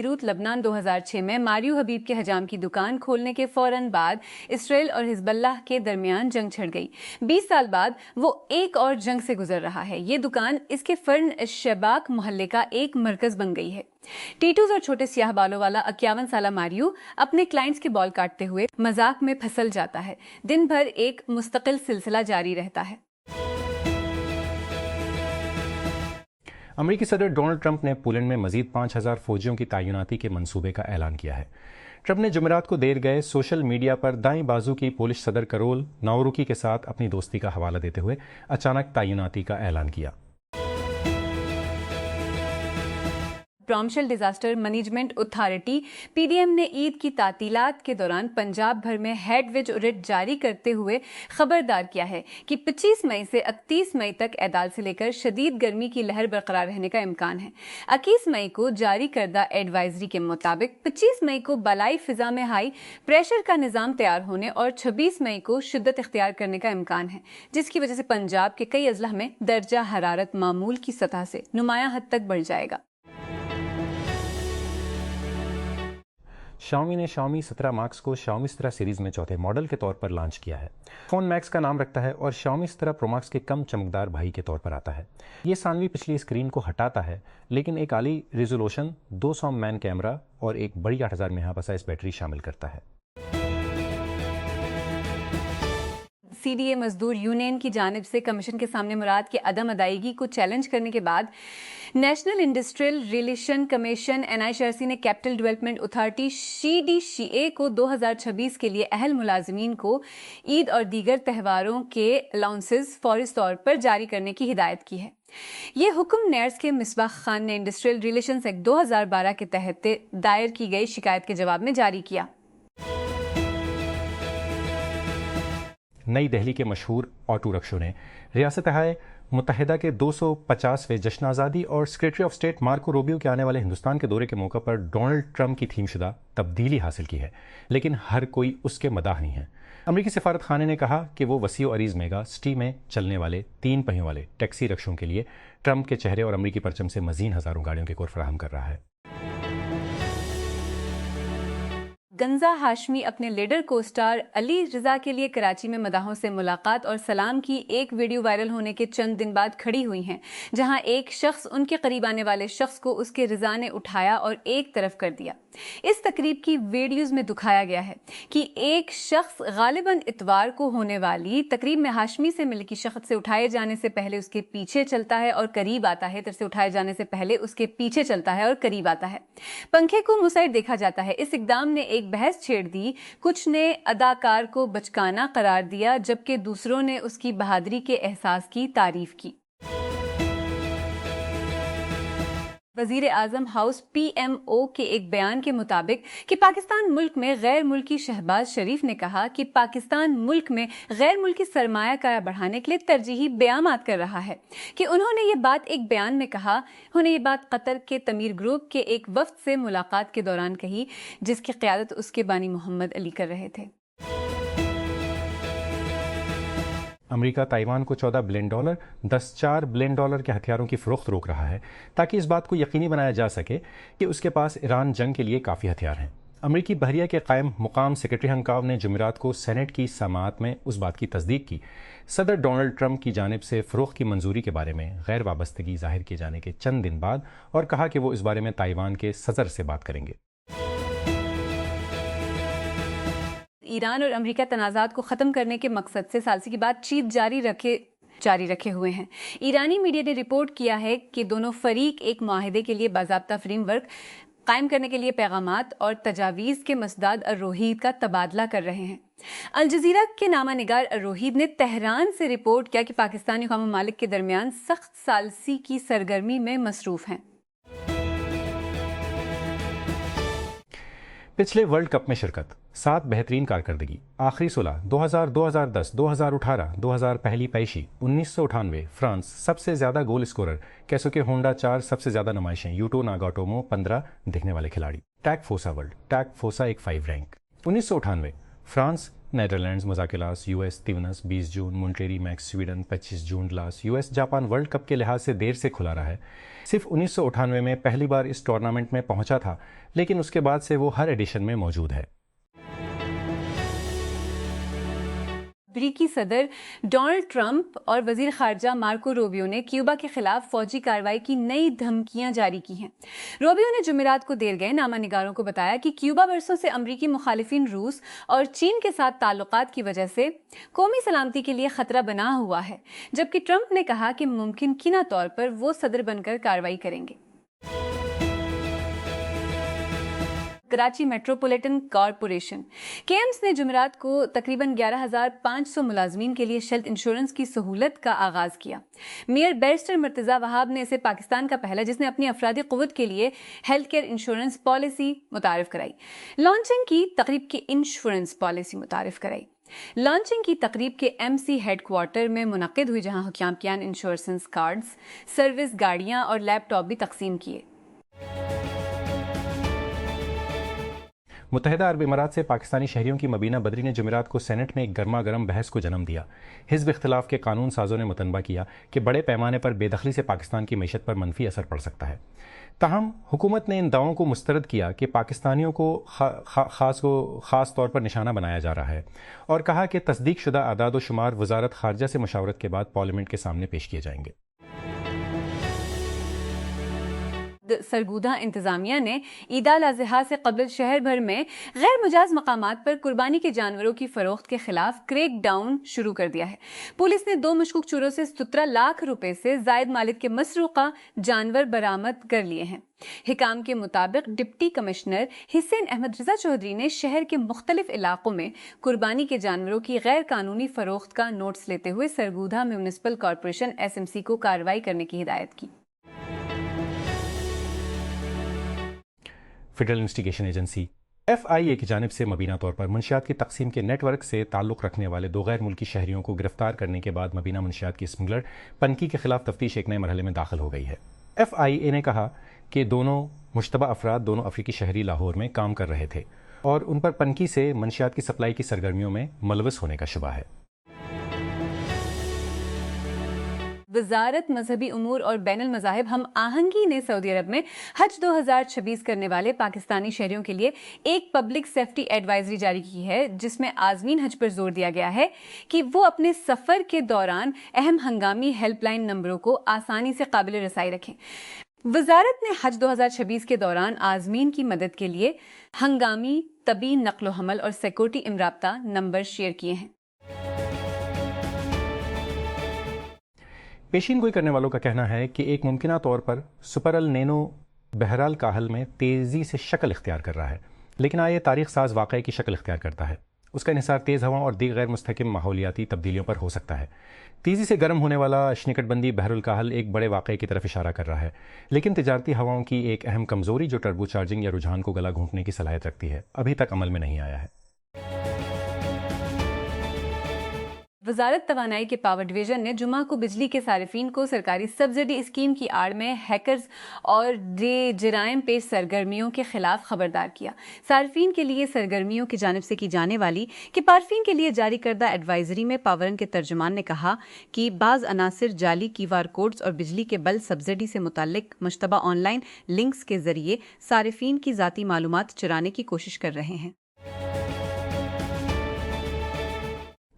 Beirut لبنان 2006 میں Mario حبیب کے حجام کی دکان کھولنے کے فوراً بعد اسرائیل اور حزب اللہ کے درمیان جنگ چھڑ گئی۔ 20 سال بعد وہ ایک اور جنگ سے گزر رہا ہے۔ یہ دکان اس کے فرن شباک محلے کا ایک مرکز بن گئی ہے۔ ٹیٹوز اور چھوٹے سیاہ بالوں والا 51 سالہ ماریو اپنے کلائنٹس کے بال کاٹتے ہوئے مذاق میں پھنسل جاتا ہے۔ دن بھر ایک مستقل سلسلہ جاری رہتا ہے۔ امریکی صدر ڈونلڈ ٹرمپ نے پولینڈ میں مزید 5000 فوجیوں کی تعیناتی کے منصوبے کا اعلان کیا ہے۔ ٹرمپ نے جمعرات کو دیر گئے سوشل میڈیا پر دائیں بازو کی پولش صدر کرول ناوروکی کے ساتھ اپنی دوستی کا حوالہ دیتے ہوئے اچانک تعیناتی کا اعلان کیا۔ Provincial disaster management authority P D M نے عید کی تعطیلات کے دوران پنجاب بھر میں ہیڈ ویج ریٹ جاری کرتے ہوئے خبردار کیا ہے کہ 25 مئی سے 31 مئی تک اعتدال سے لے کر شدید گرمی کی لہر برقرار رہنے کا امکان ہے۔ 21 مئی کو جاری کردہ ایڈوائزری کے مطابق 25 مئی کو بالائی فضا میں ہائی پریشر کا نظام تیار ہونے اور 26 مئی کو شدت اختیار کرنے کا امکان ہے، جس کی وجہ سے پنجاب کے کئی اضلاع میں درجہ حرارت معمول کی سطح سے نمایاں حد تک بڑھ جائے گا۔ شاؤمی نے شاؤمی 17 ماکس کو شاؤمی 17 سیریز میں چوتھے ماڈل کے طور پر لانچ کیا ہے۔ فون میکس کا نام رکھتا ہے اور شاؤمی 17 پرو میکس کے کم چمکدار بھائی کے طور پر آتا ہے۔ یہ ثانوی پچھلی اسکرین کو ہٹاتا ہے، لیکن ایک اعلی ریزولوشن 200 مین کیمرہ اور ایک بڑی 8000 ماہ سائز بیٹری شامل کرتا ہے۔ سی ڈی اے مزدور یونین کی جانب سے کمیشن کے سامنے مراد کی عدم ادائیگی کو چیلنج کرنے کے بعد national industrial relation commission NIHRC نے کیپٹل ڈیولپمنٹ اتھارٹی CDCA کو 2026 کے لیے اہل ملازمین کو عید اور دیگر تہواروں کے الاؤنسز فوری طور پر جاری کرنے کی ہدایت کی ہے۔ یہ حکم نیرس کے مصباح خان نے انڈسٹریل ریلیشنز ایکٹ 2012 کے تحت دائر کی گئی شکایت کے جواب میں جاری کیا۔ نئی دہلی کے مشہور آٹو رکشوں نے ریاستہائے متحدہ کے 250ویں جشن آزادی اور secretary of state Marco Rubio کے آنے والے ہندوستان کے دورے کے موقع پر ڈونلڈ ٹرمپ کی تھیم شدہ تبدیلی حاصل کی ہے، لیکن ہر کوئی اس کے مداح نہیں ہے۔ امریکی سفارت خانے نے کہا کہ وہ وسیع و عریض میگا سٹی میں چلنے والے 3 پہیوں والے ٹیکسی رکشوں کے لیے ٹرمپ کے چہرے اور امریکی پرچم سے مزید ہزاروں گاڑیوں کے کور فراہم کر رہا ہے۔ گنزا ہاشمی اپنے لیڈر کو سٹار علی رضا کے لیے کراچی میں مداحوں سے ملاقات اور سلام کی ایک ویڈیو وائرل ہونے کے چند دن بعد کھڑی ہوئی ہیں، جہاں ایک شخص ان کے قریب آنے والے شخص کو اس کے رضا نے اٹھایا اور ایک طرف کر دیا۔ اس تقریب کی ویڈیوز میں دکھایا گیا ہے کہ ایک شخص غالباً اتوار کو ہونے والی تقریب میں ہاشمی سے ملکی شخص سے اٹھائے جانے سے پہلے اس کے پیچھے چلتا ہے اور قریب آتا ہے، سے اٹھائے جانے سے پہلے اس کے پیچھے چلتا ہے اور قریب آتا ہے۔ پنکھے کو مساعد دیکھا جاتا ہے۔ اس اقدام نے ایک بحث چھیڑ دی، کچھ نے اداکار کو بچکانہ قرار دیا جبکہ دوسروں نے اس کی بہادری کے احساس کی تعریف کی۔ وزیر اعظم ہاؤس PMO کے ایک بیان کے مطابق کہ پاکستان ملک میں غیر ملکی شہباز شریف نے کہا کہ پاکستان ملک میں غیر ملکی سرمایہ کاری بڑھانے کے لیے ترجیحی بیانات کر رہا ہے کہ انہوں نے یہ بات ایک بیان میں کہا۔ انہوں نے یہ بات قطر کے تمیر گروپ کے ایک وفد سے ملاقات کے دوران کہی، جس کی قیادت اس کے بانی محمد علی کر رہے تھے۔ امریکہ تائیوان کو $14 بلین 10.4 بلین کے ہتھیاروں کی فروخت روک رہا ہے تاکہ اس بات کو یقینی بنایا جا سکے کہ اس کے پاس ایران جنگ کے لیے کافی ہتھیار ہیں۔ امریکی بحریہ کے قائم مقام سیکرٹری ہنکاو نے جمعرات کو سینیٹ کی سماعت میں اس بات کی تصدیق کی۔ صدر ڈونلڈ ٹرمپ کی جانب سے فروخت کی منظوری کے بارے میں غیر وابستگی ظاہر کیے جانے کے چند دن بعد، اور کہا کہ وہ اس بارے میں تائیوان کے صدر سے بات کریں گے۔ ایران اور امریکہ تنازعات کو ختم کرنے کے مقصد سے ثالثی کی بات چیت جاری رکھے ہوئے ہیں۔ ایرانی میڈیا نے رپورٹ کیا ہے کہ دونوں فریق ایک معاہدے کے لیے باضابطہ فریم ورک قائم کرنے کے لیے پیغامات اور تجاویز کے مسداد الروحید کا تبادلہ کر رہے ہیں۔ الجزیرہ کے نامہ نگار الروحید نے تہران سے رپورٹ کیا کہ پاکستانی اقوام ممالک کے درمیان سخت ثالثی کی سرگرمی میں مصروف ہیں۔ پچھلے ورلڈ کپ میں شرکت، 7 بہترین کارکردگی، آخری 16، 2000، 2010، 2018، 2000 پہلی پیشی، 1998 فرانس سب سے زیادہ گول اسکورر، کیسوکے ہونڈا 4 سب سے زیادہ نمائشیں، یوٹو ناگاٹومو 15 دکھنے والے کھلاڑی، ٹیک فوسا ورلڈ، ٹیک فوسا ایک 5 رینک، 1998 فرانس نیدرلینڈز مزاکلاس یو ایس تیونس 20 جون، مونٹریری میکس سویڈن 25 جون لاس۔ U S Japan world cup کے لحاظ سے دیر سے کھلا رہا ہے، صرف 1998 میں پہلی بار اس ٹورنامنٹ میں پہنچا تھا، لیکن اس کے بعد سے وہ ہر ایڈیشن میں موجود ہے۔ امریکی صدر ڈونلڈ ٹرمپ اور وزیر خارجہ مارکو روبیو نے کیوبا کے خلاف فوجی کارروائی کی نئی دھمکیاں جاری کی ہیں۔ روبیو نے جمعرات کو دیر گئے نامہ نگاروں کو بتایا کہ کیوبا برسوں سے امریکی مخالفین روس اور چین کے ساتھ تعلقات کی وجہ سے قومی سلامتی کے لیے خطرہ بنا ہوا ہے، جبکہ ٹرمپ نے کہا کہ ممکنہ طور پر وہ صدر بن کر کارروائی کریں گے۔ کراچی میٹروپولیٹن کارپوریشن کیمز نے جمعرات کو تقریباً 11,500 ملازمین کے لیے ہیلتھ انشورنس کی سہولت کا آغاز کیا۔ میئر بیرسٹر مرتضی وہاب نے اسے پاکستان کا پہلا جس نے اپنی افرادی قوت کے لیے ہیلتھ کیئر انشورنس پالیسی متعارف کرائی۔ لانچنگ کی تقریب کے ایم سی ہیڈ کوارٹر میں منعقد ہوئی، جہاں حکام کیان انشورنس کارڈز، سروس گاڑیاں اور لیپ ٹاپ بھی تقسیم کیے۔ متحدہ عرب امارات سے پاکستانی شہریوں کی مبینہ بدری نے جمعرات کو سینٹ میں ایک گرما گرم بحث کو جنم دیا۔ حزب اختلاف کے قانون سازوں نے متنبہ کیا کہ بڑے پیمانے پر بے دخلی سے پاکستان کی معیشت پر منفی اثر پڑ سکتا ہے۔ تاہم حکومت نے ان دعووں کو مسترد کیا کہ پاکستانیوں کو خاص طور پر نشانہ بنایا جا رہا ہے، اور کہا کہ تصدیق شدہ اعداد و شمار وزارت خارجہ سے مشاورت کے بعد پارلیمنٹ کے سامنے پیش کیے جائیں گے۔ سرگودہ انتظامیہ نے عید الاضحیٰ سے قبل شہر بھر میں غیر مجاز مقامات پر قربانی کے جانوروں کی فروخت کے خلاف کریک ڈاؤن شروع کر دیا ہے۔ پولیس نے 2 مشکوک چوروں سے 17 لاکھ روپے سے زائد مالک کے مسروقہ جانور برآمد کر لیے ہیں۔ حکام کے مطابق ڈپٹی کمشنر حسین احمد رضا چودھری نے شہر کے مختلف علاقوں میں قربانی کے جانوروں کی غیر قانونی فروخت کا نوٹس لیتے ہوئے سرگودہ میونسپل کارپوریشن SMC کو کارروائی کرنے کی ہدایت کی۔ فیڈرل انویسٹیگیشن ایجنسی FIA کی جانب سے مبینہ طور پر منشیات کی تقسیم کے نیٹ ورک سے تعلق رکھنے والے 2 غیر ملکی شہریوں کو گرفتار کرنے کے بعد مبینہ منشیات کی اسمگلر پنکی کے خلاف تفتیش ایک نئے مرحلے میں داخل ہو گئی ہے۔ FIA نے کہا کہ دونوں مشتبہ افراد دونوں افریقی شہری لاہور میں کام کر رہے تھے اور ان پر پنکی سے منشیات کی سپلائی کی سرگرمیوں میں ملوث ہونے کا شبہ ہے۔ وزارت مذہبی امور اور بین المذاہب ہم آہنگی نے سعودی عرب میں حج 2026 کرنے والے پاکستانی شہریوں کے لیے ایک پبلک سیفٹی ایڈوائزری جاری کی ہے، جس میں عازمین حج پر زور دیا گیا ہے کہ وہ اپنے سفر کے دوران اہم ہنگامی ہیلپ لائن نمبروں کو آسانی سے قابل رسائی رکھیں۔ وزارت نے حج 2026 کے دوران عازمین کی مدد کے لیے ہنگامی طبی نقل و حمل اور سیکورٹی امرابطہ نمبر شیئر کیے ہیں۔ پیشین گوئی کرنے والوں کا کہنا ہے کہ ایک ممکنہ طور پر سپر ال نینو بہرحال کاہل میں تیزی سے شکل اختیار کر رہا ہے، لیکن آیا یہ تاریخ ساز واقعے کی شکل اختیار کرتا ہے۔ اس کا انحصار تیز ہواؤں اور دیگر غیر مستحکم ماحولیاتی تبدیلیوں پر ہو سکتا ہے۔ تیزی سے گرم ہونے والا اشنکٹ بندی بحر الکاہل ایک بڑے واقعے کی طرف اشارہ کر رہا ہے، لیکن تجارتی ہواؤں کی ایک اہم کمزوری جو ٹربو چارجنگ یا رجحان کو گلا گھونٹنے کی صلاحیت رکھتی ہے، ابھی تک عمل میں نہیں آیا ہے۔ وزارت توانائی کے پاور ڈویژن نے جمعہ کو بجلی کے صارفین کو سرکاری سبسڈی اسکیم کی آڑ میں ہیکرز اور جرائم پیش سرگرمیوں کے خلاف خبردار کیا۔ صارفین کے لیے سرگرمیوں کی جانب سے کی جانے والی کہ پارفین کے لیے جاری کردہ ایڈوائزری میں پاورن کے ترجمان نے کہا کہ بعض عناصر جعلی QR کوڈز اور بجلی کے بل سبسڈی سے متعلق مشتبہ آن لائن لنکس کے ذریعے صارفین کی ذاتی معلومات چرانے کی کوشش کر رہے ہیں۔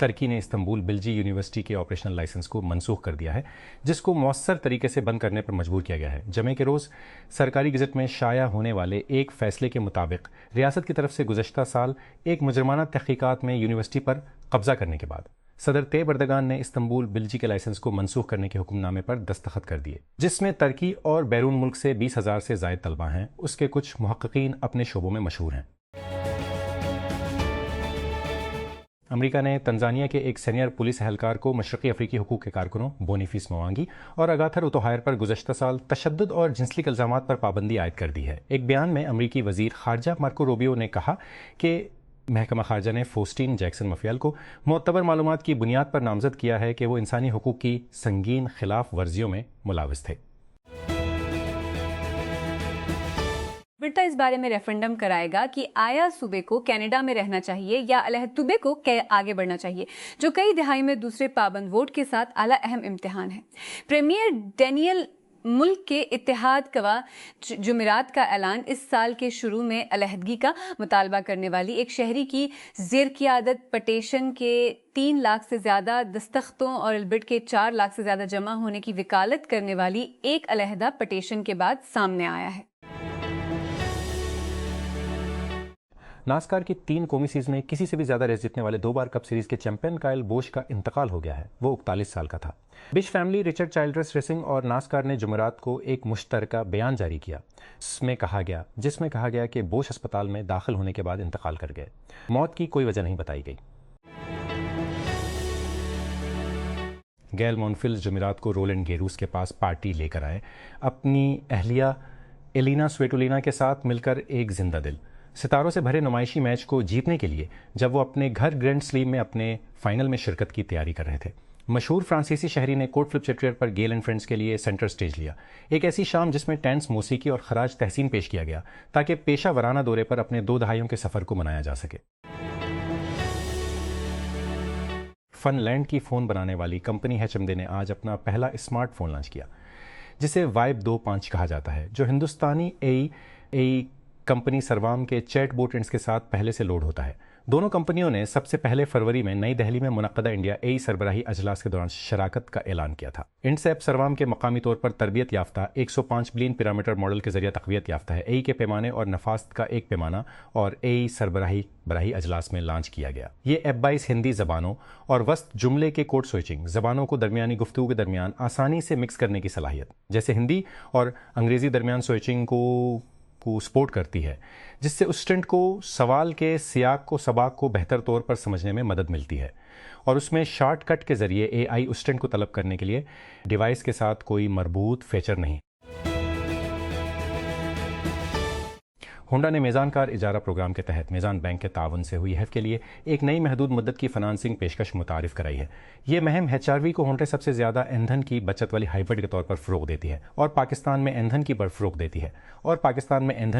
ترکی نے استنبول بلجی یونیورسٹی کے آپریشنل لائسنس کو منسوخ کر دیا ہے، جس کو مؤثر طریقے سے بند کرنے پر مجبور کیا گیا ہے۔ جمعے کے روز سرکاری گزٹ میں شائع ہونے والے ایک فیصلے کے مطابق ریاست کی طرف سے گزشتہ سال ایک مجرمانہ تحقیقات میں یونیورسٹی پر قبضہ کرنے کے بعد صدر طیب اردگان نے استنبول بلجی کے لائسنس کو منسوخ کرنے کے حکم نامے پر دستخط کر دیے، جس میں ترکی اور بیرون ملک سے 20,000 سے زائد طلباء ہیں۔ اس کے کچھ محققین اپنے شعبوں میں مشہور ہیں۔ امریکہ نے تنزانیہ کے ایک سینئر پولیس اہلکار کو مشرقی افریقی حقوق کے کارکنوں بونیفیس موانگی اور اگاتھر اوتوہائر پر گزشتہ سال تشدد اور جنسی الزامات پر پابندی عائد کر دی ہے۔ ایک بیان میں امریکی وزیر خارجہ مارکو روبیو نے کہا کہ محکمہ خارجہ نے فوسٹین جیکسن مفیال کو معتبر معلومات کی بنیاد پر نامزد کیا ہے کہ وہ انسانی حقوق کی سنگین خلاف ورزیوں میں ملوث تھے۔ برتا اس بارے میں ریفرنڈم کرائے گا کہ آیا صوبے کو کینیڈا میں رہنا چاہیے یا علیحدہ کو آگے بڑھنا چاہیے، جو کئی دہائی میں دوسرے پابند ووٹ کے ساتھ اعلیٰ اہم امتحان ہے۔ پریمیئر ڈینیل ملک کے اتحاد کوا جمعرات کا اعلان اس سال کے شروع میں علیحدگی کا مطالبہ کرنے والی ایک شہری کی زیر قیادت پٹیشن کے 3 لاکھ سے زیادہ دستخطوں اور البرٹ کے 4 لاکھ سے زیادہ جمع ہونے کی وکالت کرنے والی ایک علیحدہ پٹیشن کے بعد سامنے آیا ہے۔ ناسکار کی 3 قومی سیریز میں کسی سے بھی زیادہ ریس جیتنے والے 2 بار کپ سیریز کے چیمپئن کائل بوش کا انتقال ہو گیا ہے۔ وہ 41 سال کا تھا۔ بش فیملی، رچرڈ چائلڈرس ریسنگ اور ناسکار نے جمعرات کو ایک مشترکہ بیان جاری کیا جس میں کہا گیا کہ بوش ہسپتال میں داخل ہونے کے بعد انتقال کر گئے۔ موت کی کوئی وجہ نہیں بتائی گئی۔ گیل مونفلز جمعرات کو رولینڈ گیروس کے پاس پارٹی لے کر آئے، اپنی اہلیہ ایلینا سویٹولینا کے ساتھ مل کر ایک زندہ دل ستاروں سے بھرے نمائشی میچ کو جیتنے کے لیے جب وہ اپنے گھر گرینڈ سلیم میں اپنے فائنل میں شرکت کی تیاری کر رہے تھے۔ مشہور فرانسیسی شہری نے کوٹ فلپ چیٹریٹ پر گیل اینڈ فرینڈز کے لیے سینٹر سٹیج لیا، ایک ایسی شام جس میں ٹینس موسیقی اور خراج تحسین پیش کیا گیا تاکہ پیشہ ورانہ دورے پر اپنے 2 دہائیوں کے سفر کو منایا جا سکے۔ فن لینڈ کی فون بنانے والی کمپنی HMD نے آج اپنا پہلا اسمارٹ فون لانچ کیا جسے وائب 2.5 کہا جاتا ہے، جو ہندوستانی اے کمپنی سروام کے چیٹ بوٹ انڈس کے ساتھ پہلے سے لوڈ ہوتا ہے۔ دونوں کمپنیوں نے سب سے پہلے فروری میں نئی دہلی میں منعقدہ انڈیا سربراہی اجلاس کے دوران شراکت کا اعلان کیا تھا۔ انڈس ایپ سروام کے مقامی طور پر تربیت یافتہ 105 بلین پیرامیٹر ماڈل کے ذریعے تقویت یافتہ ہے۔ کے پیمانے اور نفاست کا ایک پیمانہ اور سربراہی اجلاس میں لانچ کیا گیا۔ یہ ایپ 22 ہندی زبانوں اور وسط جملے کے کوڈ سوئچنگ زبانوں کو درمیانی گفتگو کے درمیان آسانی سے مکس کرنے کی صلاحیت، جیسے ہندی اور انگریزی درمیان سوئچنگ کو سپورٹ کرتی ہے، جس سے اسٹوڈنٹ کو سوال کے سباق کو بہتر طور پر سمجھنے میں مدد ملتی ہے، اور اس میں شارٹ کٹ کے ذریعے اسٹوڈنٹ کو طلب کرنے کے لیے ڈیوائس کے ساتھ کوئی مربوط فیچر نہیں۔ ہونڈا نے میزان کار اجارہ پروگرام کے تحت میزان بینک کے تعاون سے ہوئی کے لیے ایک نئی محدود مدت کی فنانسنگ پیشکش متعارف کرائی ہے۔ یہ مہم HRV کو ہونڈا سب سے زیادہ ایندھن کی بچت والی ہائیبرڈ کے طور پر فروغ دیتی ہے اور پاکستان میں ایندھن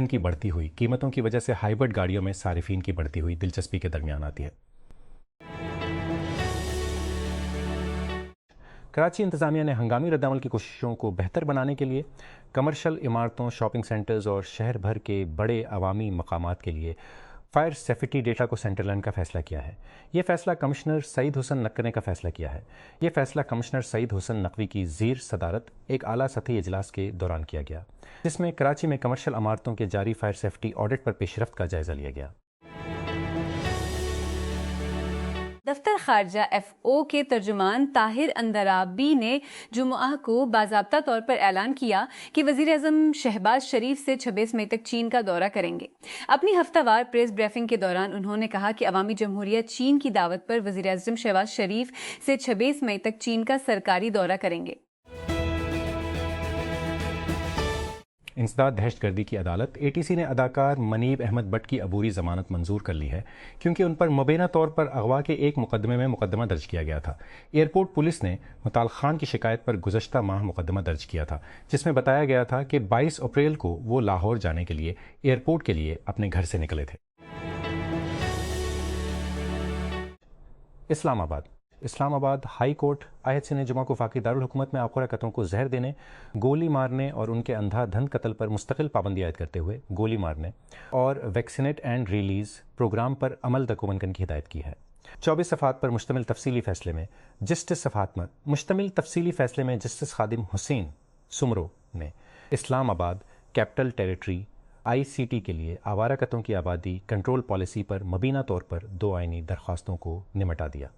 کی بڑھتی ہوئی قیمتوں کی وجہ سے ہائیبرڈ گاڑیوں میں صارفین کی بڑھتی ہوئی دلچسپی کے درمیان آتی ہے۔ کراچی انتظامیہ نے ہنگامی ردعمل کی کوششوں کو بہتر بنانے کے لیے کمرشل عمارتوں، شاپنگ سینٹرز اور شہر بھر کے بڑے عوامی مقامات کے لیے فائر سیفٹی ڈیٹا کو سینٹر لائن کا فیصلہ کیا ہے۔ یہ فیصلہ کمشنر سعید حسن نقوی کی زیر صدارت ایک اعلیٰ سطحی اجلاس کے دوران کیا گیا، جس میں کراچی میں کمرشل عمارتوں کے جاری فائر سیفٹی آڈٹ پر پیش رفت کا جائزہ لیا گیا۔ دفتر خارجہ FO کے ترجمان طاہر اندرابی نے جمعہ کو باضابطہ طور پر اعلان کیا کہ وزیر اعظم شہباز شریف سے 26 مئی تک چین کا دورہ کریں گے۔ اپنی ہفتہ وار پریس بریفنگ کے دوران انہوں نے کہا کہ عوامی جمہوریہ چین کی دعوت پر وزیر اعظم شہباز شریف سے 26 مئی تک چین کا سرکاری دورہ کریں گے۔ انسداد دہشت گردی کی عدالت ATC نے اداکار منیب احمد بٹ کی عبوری ضمانت منظور کر لی ہے، کیونکہ ان پر مبینہ طور پر اغوا کے ایک مقدمے میں مقدمہ درج کیا گیا تھا۔ ایئرپورٹ پولیس نے مطال خان کی شکایت پر گزشتہ ماہ مقدمہ درج کیا تھا، جس میں بتایا گیا تھا کہ 22 اپریل کو وہ لاہور جانے کے لیے ایئرپورٹ کے لیے اپنے گھر سے نکلے تھے۔ اسلام آباد ہائی کورٹ IHC نے جمعہ کو وفاقی دارالحکومت میں آبخورہ قتلوں کو زہر دینے، گولی مارنے اور ان کے اندھا دھند قتل پر مستقل پابندی عائد کرتے ہوئے گولی مارنے اور ویکسینیٹ اینڈ ریلیز پروگرام پر عمل درکمن کی ہدایت کی ہے۔ 24 صفحات پر مشتمل تفصیلی فیصلے میں جسٹس خادم حسین سمرو نے اسلام آباد کیپٹل ٹیریٹری ICT کے لیے آوارہ قتلوں کی آبادی کنٹرول پالیسی پر مبینہ طور پر 2 آئینی درخواستوں کو نمٹا دیا۔